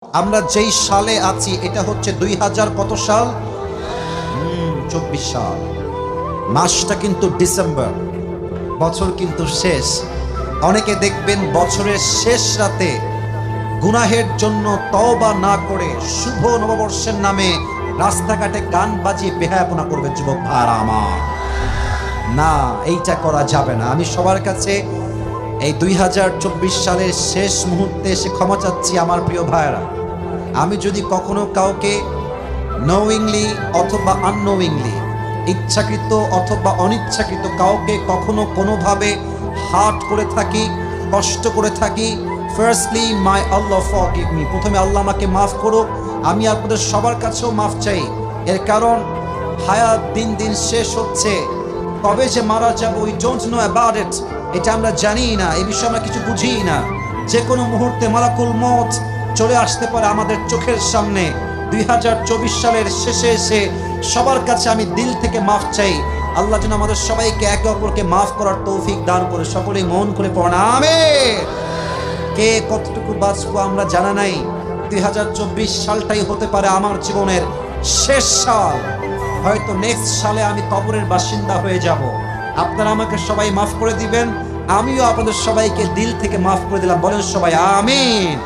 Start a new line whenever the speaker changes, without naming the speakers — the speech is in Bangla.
আমরা যেই সালে আছি এটা হচ্ছে 2000 কত সাল? 24 সাল। মাসটা কিন্তু ডিসেম্বর, বছর কিন্তু শেষ। অনেকে দেখবেন বছরের শেষ রাতে গুনাহের জন্য তওবা না করে শুভ নববর্ষের নামে রাস্তাঘাটে গান বাজিয়ে বেহায়াপনা করবে। যুবক ভাইরা আমার, না, এইটা করা যাবে না। আমি সবার কাছে এই 2024 সালের শেষ মুহূর্তে এসে ক্ষমা চাচ্ছি আমার প্রিয় ভাইরা। আমি যদি কখনো কাউকে নোয়িংলি অথবা আননোয়িংলি, ইচ্ছাকৃত অথবা অনিচ্ছাকৃত কাউকে কখনো কোনোভাবে হার্ট করে থাকি, কষ্ট করে থাকি, ফার্স্টলি মাই আল্লাহ ফরগিভ মি, প্রথমে আল্লাহ আমাকে মাফ করুক। আমি আপনাদের সবার কাছেও মাফ চাই। এর কারণ হায়াত দিন দিন শেষ হচ্ছে, কবে যে মারা যাব we don't know about it, এটা আমরা জানি না, এই বিষয়ে আমরা কিছু বুঝি না। যে কোনো মুহূর্তে মালাকুল মউত চলে আসতে পারে আমাদের চোখের সামনে। 2024 সালের শেষে এসে সবার কাছে আমি দিল থেকে মাফ চাই। আল্লাহ যেন আমাদের সবাইকে একে অপরকে মাফ করার তৌফিক দান করে। সকলেই মন খুলে পড়েন আমিন। কে কতটুকু বাঁচবো আমরা জানা নাই। 2024 সালটাই হতে পারে আমার জীবনের শেষ সাল। হয়তো নেক্সট সালে আমি কবরের বাসিন্দা হয়ে যাব। আপনারা আমাকে সবাই মাফ করে দিবেন, আমিও আপনাদের সবাইকে দিল থেকে মাফ করে দিলাম। বলেন সবাই আমিন।